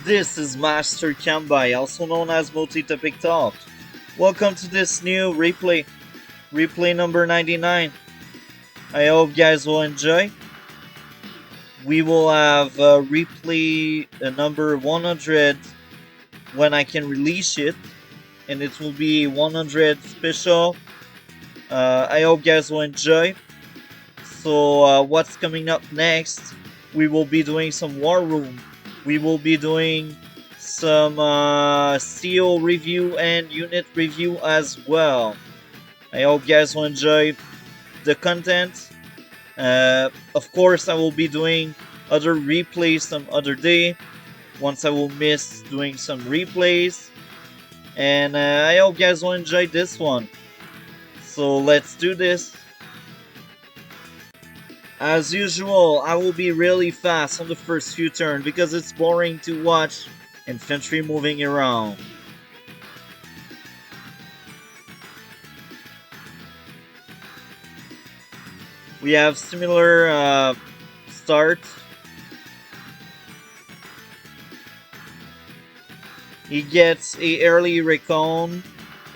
This is Master Kambai, also known as Multi-Topic Talk. Welcome to this new replay number 99. I hope you guys will enjoy. We will have replay number 100 when I can release it, and it will be 100 special. I hope you guys will enjoy. So, what's coming up next? We will be doing some War Room. We will be doing some CO review and unit review as well. I hope you guys will enjoy the content. Of course, I will be doing other replays some other day once I will miss doing some replays. And I hope you guys will enjoy this one. So let's do this. As usual, I will be really fast on the first few turns because it's boring to watch infantry moving around. We have similar start. He gets a early recon,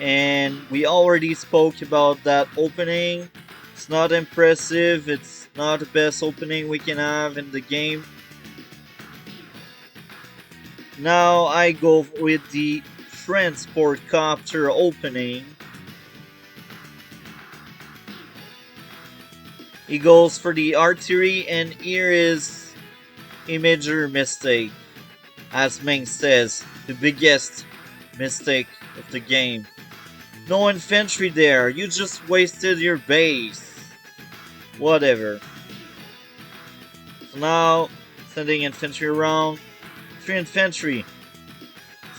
and we already spoke about that opening. It's not impressive, it's not the best opening we can have in the game. Now I go with the transport copter opening. He goes for the artillery, and here is a major mistake. As Meng says, the biggest mistake of the game. No infantry there, you just wasted your base. Whatever. So now, sending infantry around. 3 infantry.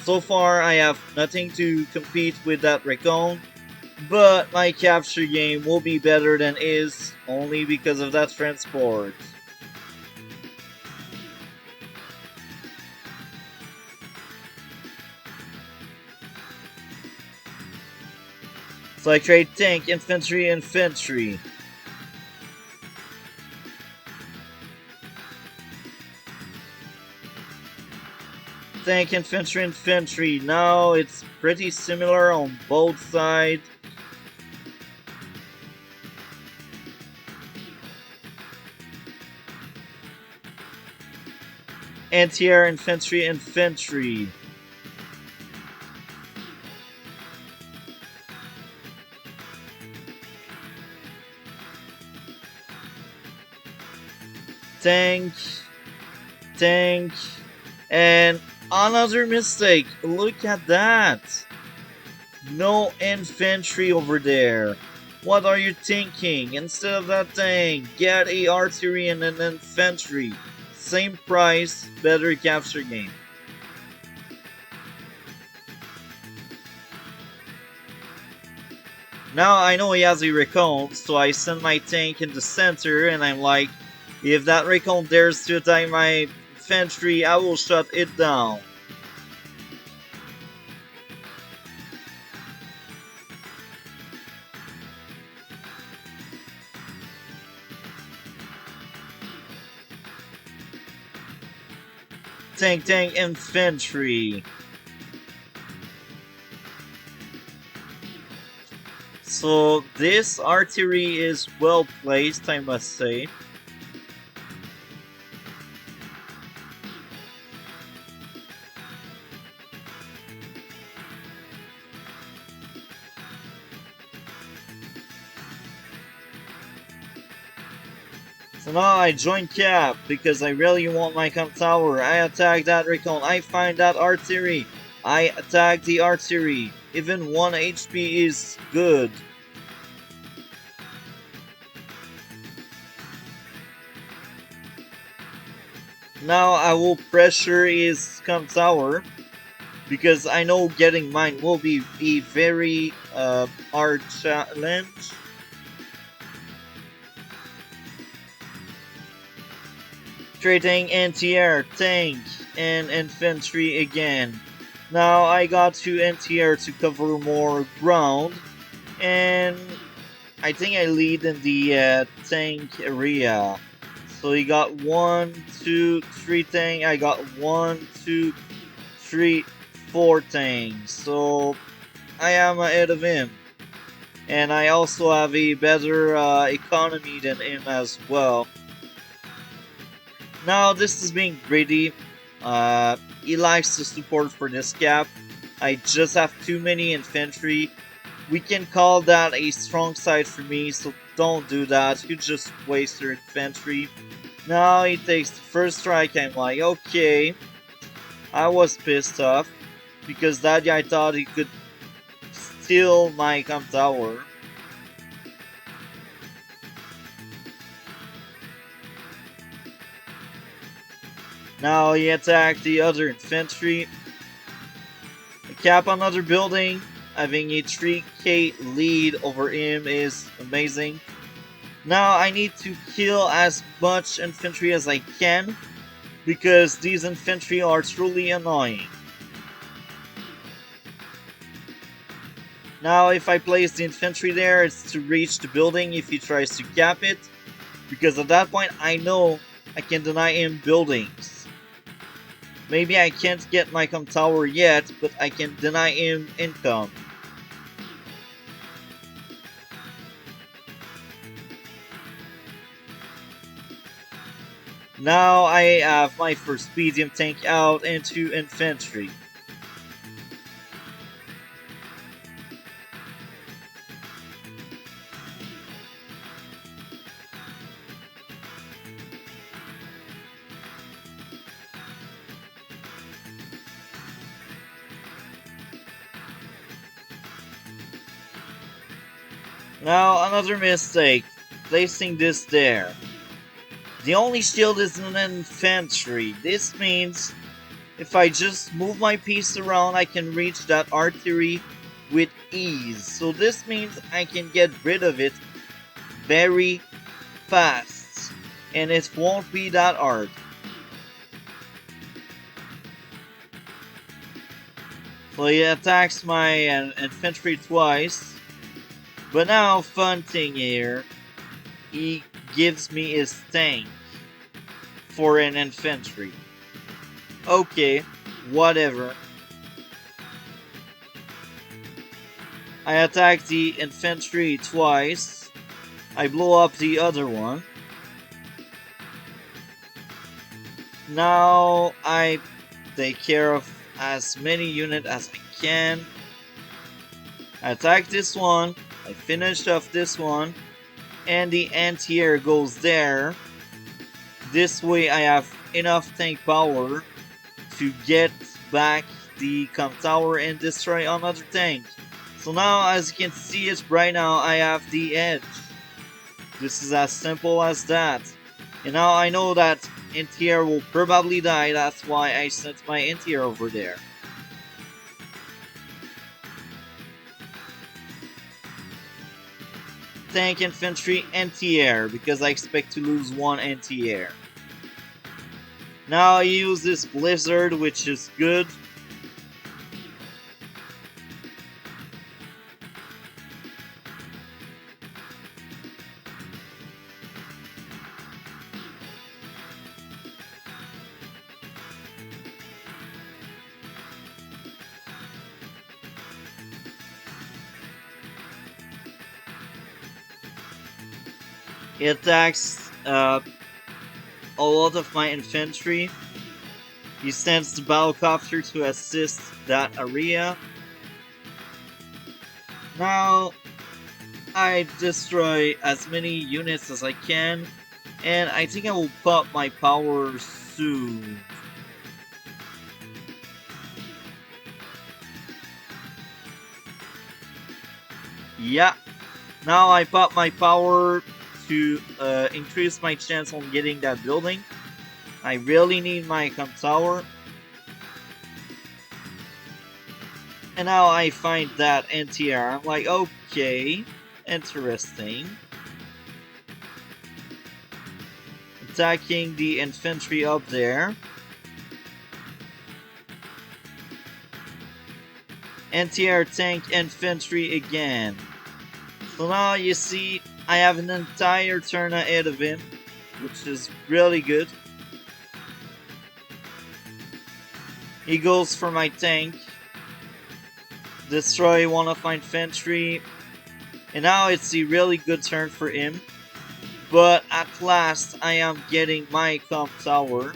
So far, I have nothing to compete with that recon, but my capture game will be better than his only because of that transport. So I trade tank, infantry, infantry. Tank, infantry, infantry. Now it's pretty similar on both sides. Anti-air, infantry, infantry. Tank, tank, and another mistake. Look at that. No infantry over there. What are you thinking? Instead of that tank, get a artillery and an infantry. Same price, better capture game. Now I know he has a recon, so I send my tank in the center, and I'm like, if that recon dares to attack my infantry, I will shut it down. Tank, tank, infantry. So this artillery is well placed, I must say. So now I join cap because I really want my camp tower. I attack that recon. I find that artillery. I attack the artillery. Even 1 HP is good. Now I will pressure his camp tower because I know getting mine will be a very hard challenge. Trading anti-air, tank, and infantry again. Now I got to anti-air to cover more ground, and I think I lead in the tank area. So he got 1, 2, 3 tank. I got 1, 2, 3, 4 things. So I am ahead of him. And I also have a better economy than him as well. Now this is being greedy. He likes to support for this cap. I just have too many infantry. We can call that a strong side for me, so don't do that. You just waste your infantry. Now he takes the first strike. I'm like, okay. I was pissed off because that guy thought he could steal my camp tower. Now he attacked the other infantry. I cap another building. Having a 3k lead over him is amazing. Now I need to kill as much infantry as I can because these infantry are truly annoying. Now if I place the infantry there, it's to reach the building if he tries to cap it, because at that point I know I can deny him buildings. Maybe I can't get my com tower yet, but I can deny him income. Now I have my first medium tank out into infantry. Now another mistake, placing this there. The only shield is an infantry. This means if I just move my piece around, I can reach that artillery with ease. So this means I can get rid of it very fast. And it won't be that hard. So he attacks my infantry twice. But now, fun thing here, he gives me his tank for an infantry. Okay, whatever. I attack the infantry twice. I blow up the other one. Now I take care of as many units as I can. I attack this one. I finished off this one, and the anti-air goes there. This way I have enough tank power to get back the com tower and destroy another tank. So now, as you can see it right now, I have the edge. This is as simple as that. And now I know that anti-air will probably die, that's why I sent my anti-air over there. Tank, infantry, anti-air, because I expect to lose one anti-air. Now I use this blizzard, which is good. It attacks a lot of my infantry. He sends the battlecopter to assist that area. Now I destroy as many units as I can, and I think I will pop my power soon. Yeah, now I pop my power to increase my chance on getting that building. I really need my com tower. And now I find that anti-air. I'm like, okay, interesting. Attacking the infantry up there. Anti-air tank infantry again. So now you see I have an entire turn ahead of him, which is really good. He goes for my tank. Destroy one of my infantry. And now it's a really good turn for him. But at last I am getting my comp tower.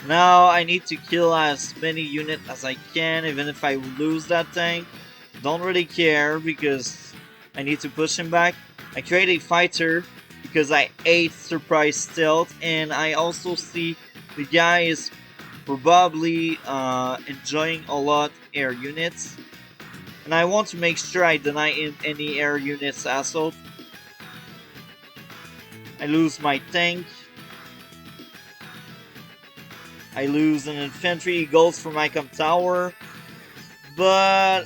Now I need to kill as many units as I can, even if I lose that tank. Don't really care because I need to push him back. I create a fighter because I hate surprise stealth, and I also see the guy is probably enjoying a lot air units. And I want to make sure I deny him any air units assault. I lose my tank. I lose an infantry. He goes for my comp tower. But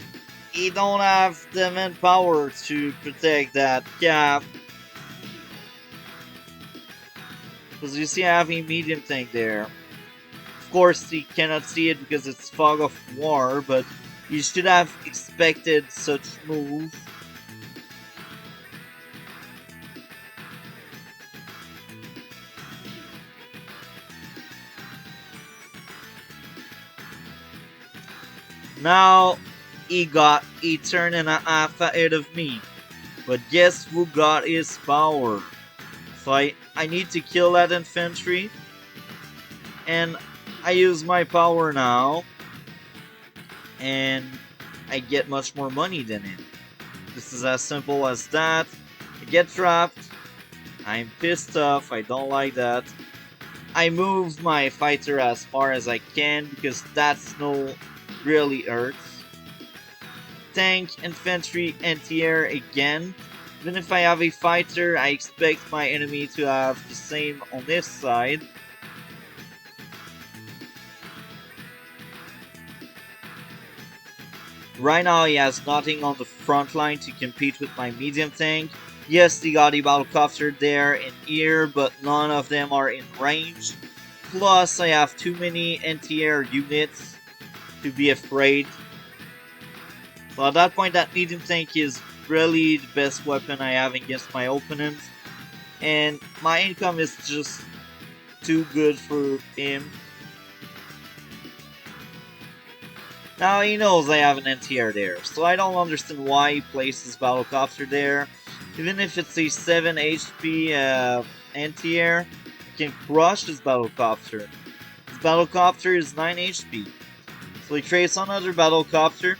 he don't have the manpower to protect that cap. Because you see I have a medium tank there. Of course he cannot see it because it's fog of war, but you should have expected such move. Now he got a turn and a half ahead of me. But guess who got his power? So I need to kill that infantry. And I use my power now. And I get much more money than him. This is as simple as that. I get trapped. I'm pissed off. I don't like that. I move my fighter as far as I can because that snow really hurts. Tank, infantry, anti-air again. Even if I have a fighter, I expect my enemy to have the same on this side. Right now he has nothing on the front line to compete with my medium tank. Yes, he got a battlecopter there and here, but none of them are in range. Plus, I have too many anti-air units to be afraid. So at that point, that medium tank is really the best weapon I have against my opponents. And my income is just too good for him. Now he knows I have an anti-air there, so I don't understand why he places battlecopter there. Even if it's a 7 HP anti-air, I can crush this battlecopter. This battlecopter is 9 HP. So he creates another battlecopter.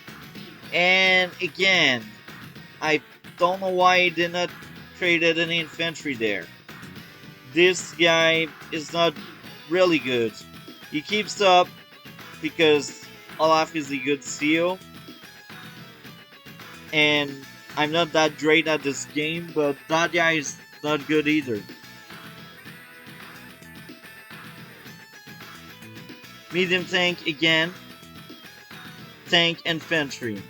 And again, I don't know why he did not create any infantry there. This guy is not really good. He keeps up because Olaf is a good CEO. And I'm not that great at this game, but that guy is not good either. Medium tank again. Tank infantry.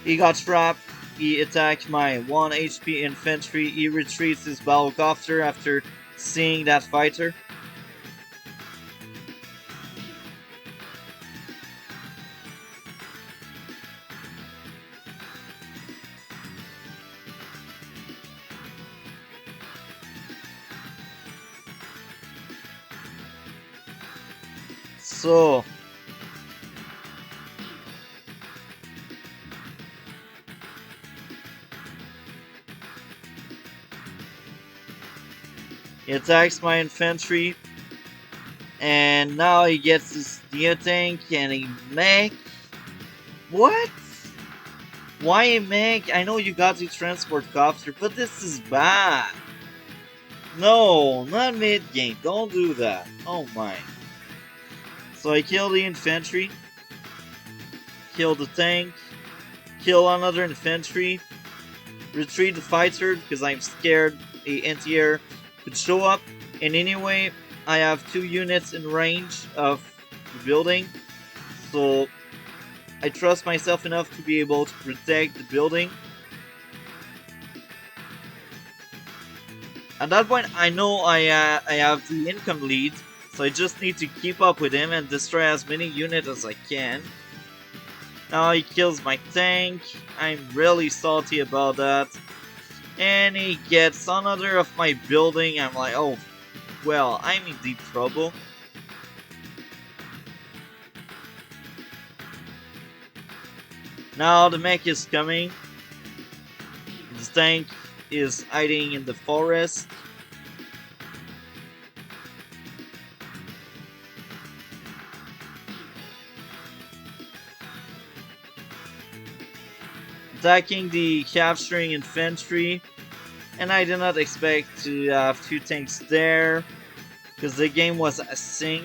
He got trapped. He attacked my 1 HP infantry. He retreats his battlecopter after seeing that fighter. So he attacks my infantry, and now he gets his neo tank and a mech. What? Why a mech? I know you got the transport copter, but this is bad. No, not mid game. Don't do that. Oh my. So I kill the infantry, kill the tank, kill another infantry, retreat the fighter because I'm scared a anti-air could show up. And anyway, I have 2 units in range of the building, so I trust myself enough to be able to protect the building. At that point, I know I have the income lead, so I just need to keep up with him and destroy as many units as I can. Now he kills my tank. I'm really salty about that. And he gets another of my building. I'm like, oh, well, I'm in deep trouble. Now the mech is coming. The tank is hiding in the forest. Attacking the capturing infantry. And I did not expect to have two tanks there, because the game was async.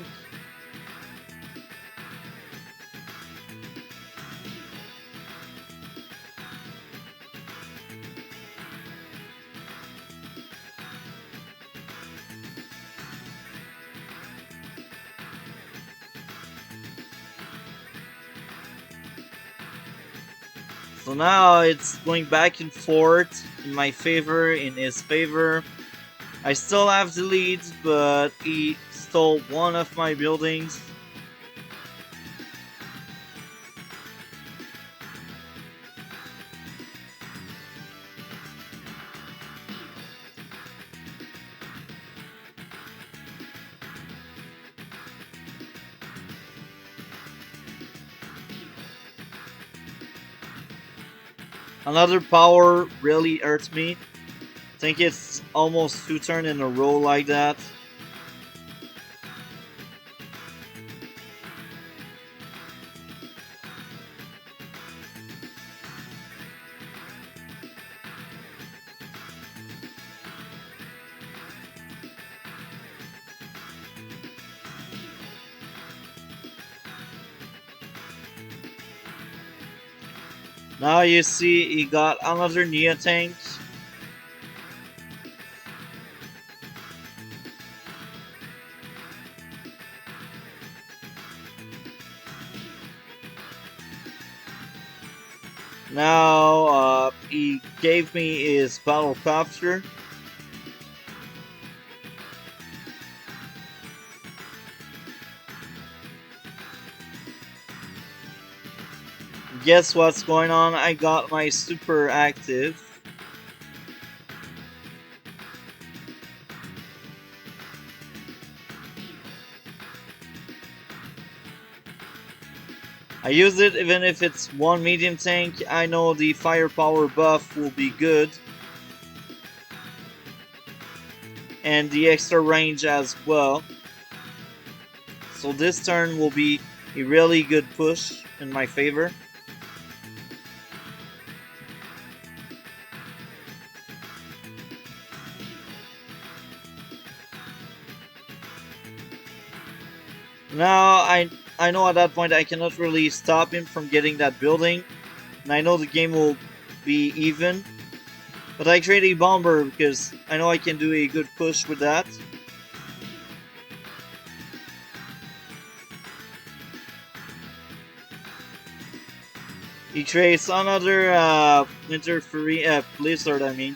So now it's going back and forth in my favor, in his favor. I still have the lead, but he stole one of my buildings. Another power really hurts me. I think it's almost 2 turns in a row like that. Now you see he got another Nia tank. Now he gave me his battle copter. Guess what's going on? I got my super active. I use it even if it's one medium tank. I know the firepower buff will be good. And the extra range as well. So this turn will be a really good push in my favor. Now I know at that point I cannot really stop him from getting that building. And I know the game will be even. But I create a bomber because I know I can do a good push with that. He creates another winter blizzard, I mean.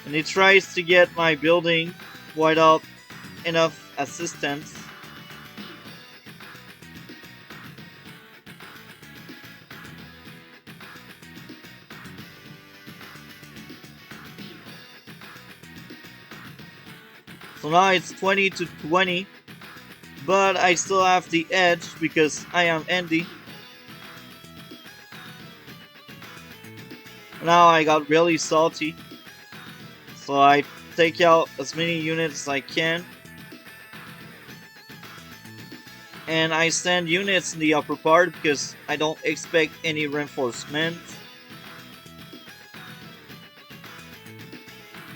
And he tries to get my building without enough assistance. So now it's 20 to 20, but I still have the edge because I am Andy. Now I got really salty, so I take out as many units as I can. And I send units in the upper part because I don't expect any reinforcements.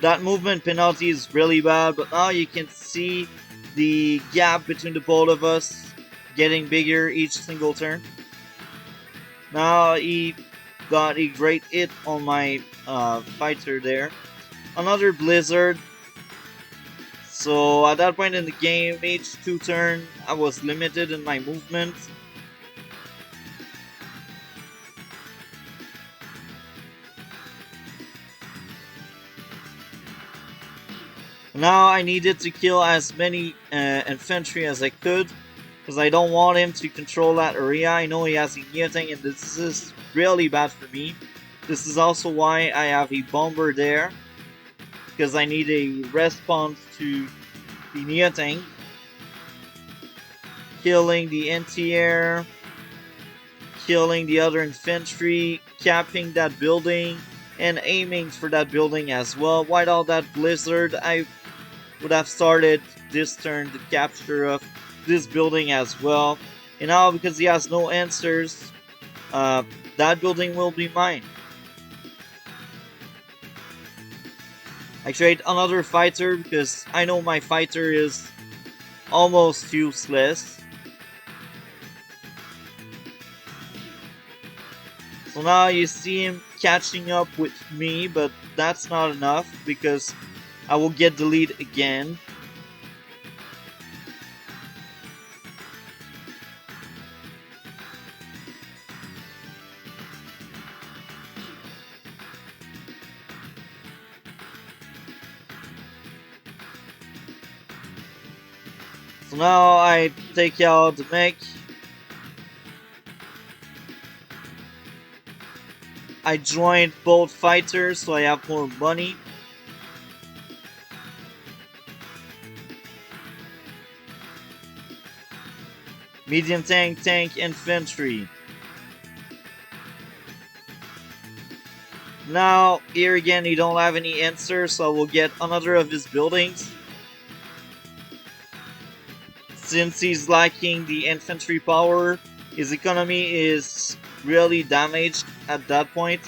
That movement penalty is really bad, but now you can see the gap between the both of us getting bigger each single turn. Now he got a great hit on my fighter there. Another blizzard. So at that point in the game, each 2 turn, I was limited in my movement. Now I needed to kill as many infantry as I could, because I don't want him to control that area. I know he has a Neotang, and this is really bad for me. This is also why I have a bomber there, because I need a response to the Neotang. Killing the anti-air, killing the other infantry, capping that building, and aiming for that building as well. Without all that blizzard, I would have started this turn the capture of this building as well. And now, because he has no answers, that building will be mine. I trade another fighter because I know my fighter is almost useless. So now you see him catching up with me, but that's not enough because I will get the lead again. So now I take out the mech. I joined both fighters so I have more money. Medium tank, infantry. Now, here again, he don't have any answer, so I will get another of his buildings. Since he's lacking the infantry power, his economy is really damaged at that point.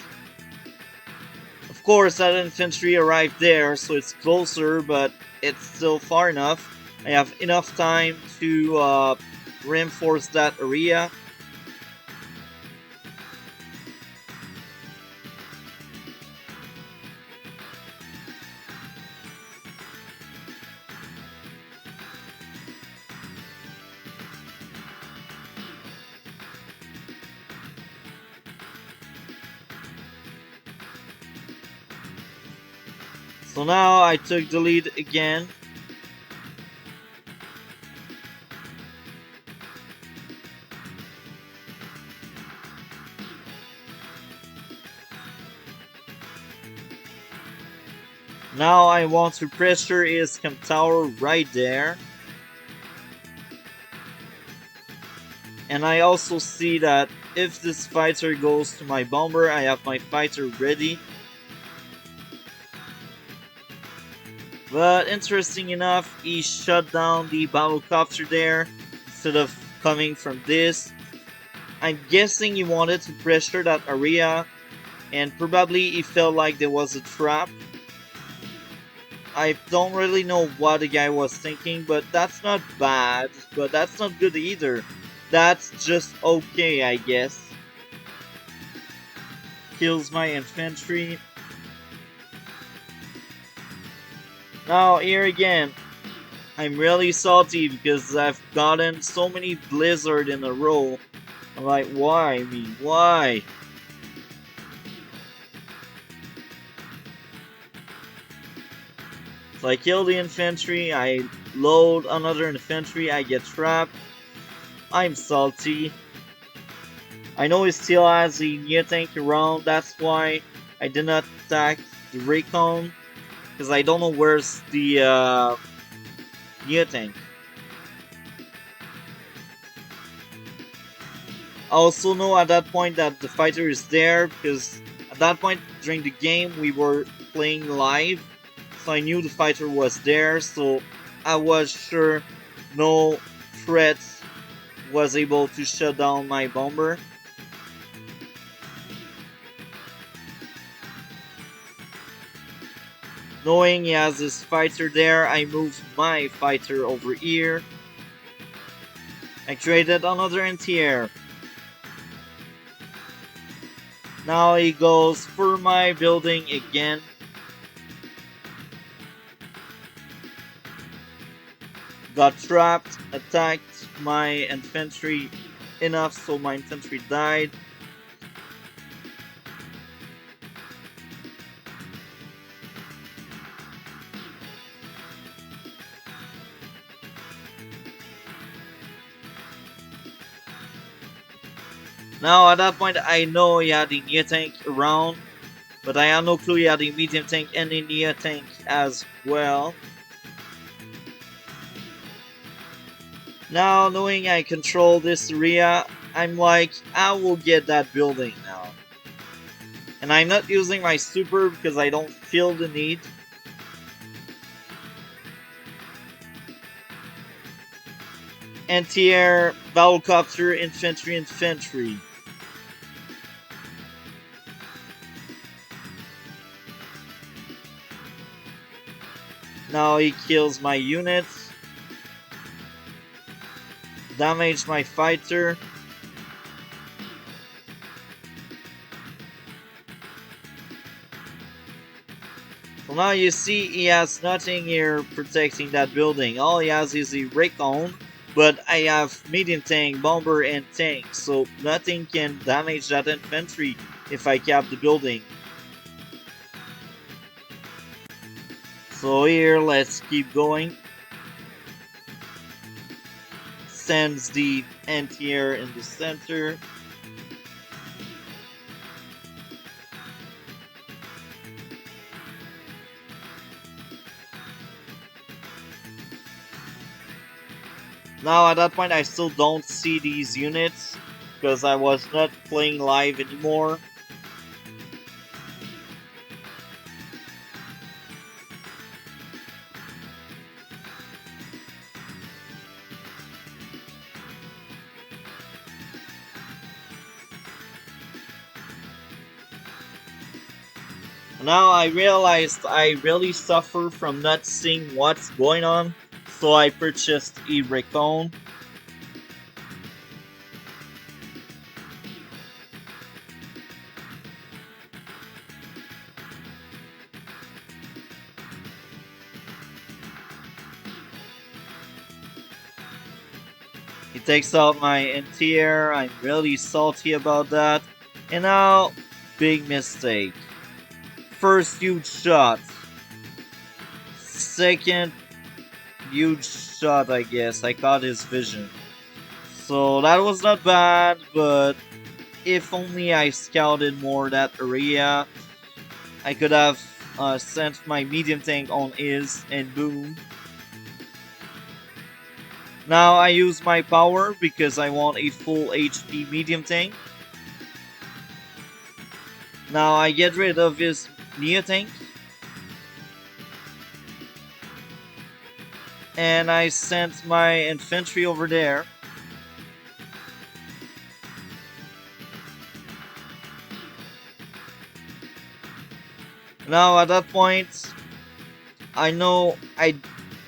Of course, that infantry arrived there, so it's closer, but it's still far enough. I have enough time to reinforce that area. So now I took the lead again. Now I want to pressure his camp tower right there. And I also see that if this fighter goes to my bomber, I have my fighter ready. But interesting enough, he shut down the battlecopter there instead of coming from this. I'm guessing he wanted to pressure that area, and probably he felt like there was a trap. I don't really know what the guy was thinking, but that's not bad, but that's not good either. That's just okay, I guess. Kills my infantry. Now, here again, I'm really salty because I've gotten so many blizzard in a row. I'm like, why? I mean, why? So I kill the infantry, I load another infantry, I get trapped. I'm salty. I know he still has a near tank around, that's why I did not attack the recon. Because I don't know where's the near tank. I also know at that point that the fighter is there, because at that point during the game we were playing live. So I knew the fighter was there, so I was sure no threat was able to shut down my bomber. Knowing he has his fighter there, I moved my fighter over here. I created another anti-air. Now he goes for my building again. Got trapped, attacked my infantry enough so my infantry died. Now at that point I know he had the near tank around, but I have no clue he had the medium tank and the near tank as well. Now knowing I control this area, I'm like, I will get that building now. And I'm not using my super because I don't feel the need. Anti-air, battlecopter, infantry. Now he kills my units. Damage my fighter. So now you see he has nothing here protecting that building. All he has is a recon, but I have medium tank, bomber, and tank, so nothing can damage that infantry if I cap the building. So here, let's keep going. Sends the anti-air in the center. Now at that point I still don't see these units because I was not playing live anymore. Now I realized I really suffer from not seeing what's going on, so I purchased a recon. It takes out my anti-air, I'm really salty about that. And now, big mistake. First huge shot. Second huge shot, I guess. I caught his vision. So that was not bad, but if only I scouted more that area, I could have sent my medium tank on his and boom. Now I use my power because I want a full HP medium tank. Now I get rid of his near tank. And I sent my infantry over there. Now at that point, I know I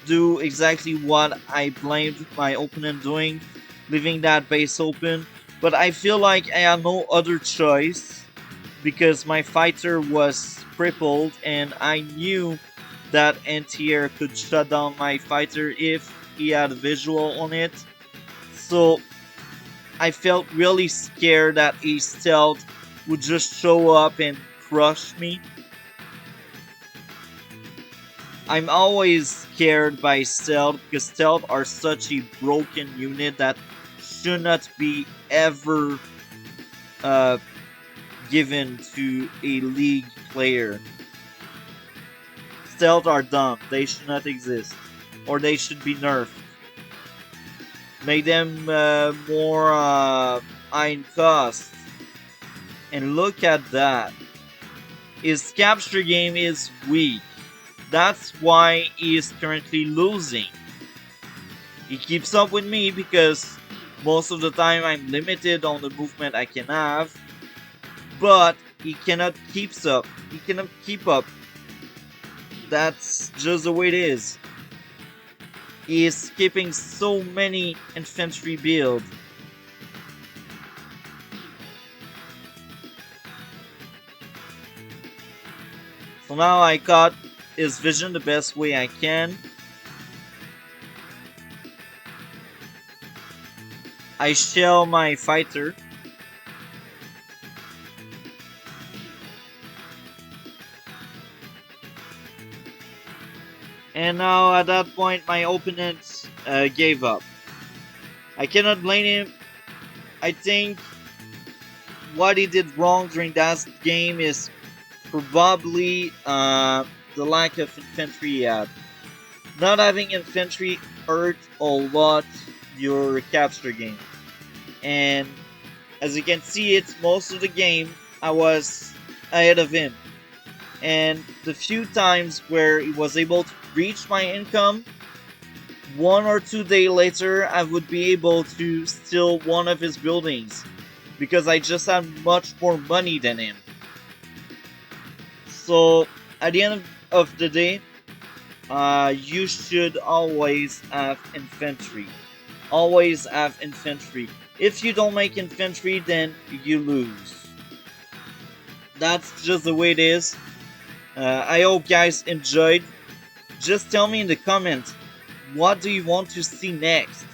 do exactly what I blamed my opponent doing, leaving that base open. But I feel like I have no other choice because my fighter was crippled and I knew that anti-air could shut down my fighter if he had a visual on it. So I felt really scared that a stealth would just show up and crush me. I'm always scared by stealth because stealth are such a broken unit that should not be ever given to a league player. Stealth are dumb. They should not exist. Or they should be nerfed. Make them more high cost. And look at that. His capture game is weak. That's why he is currently losing. He keeps up with me because most of the time I'm limited on the movement I can have. But he cannot keep up. He cannot keep up. That's just the way it is. He is skipping so many infantry builds. So now I caught his vision the best way I can. I shell my fighter. And now at that point my opponent gave up. I cannot blame him. I think what he did wrong during that game is probably the lack of infantry he had. Not having infantry hurt a lot your capture game. And as you can see, it's most of the game I was ahead of him. And the few times where he was able to reach my income, 1 or 2 days later I would be able to steal one of his buildings because I just had much more money than him. So at the end of the day, you should always have infantry. Always have infantry. If you don't make infantry, then you lose. That's just the way it is. I hope guys enjoyed. Just tell me in the comments, what do you want to see next?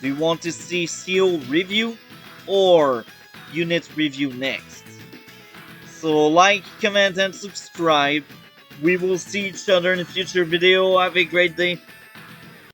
Do you want to see CO review or unit review next? So like, comment and subscribe. We will see each other in a future video. Have a great day.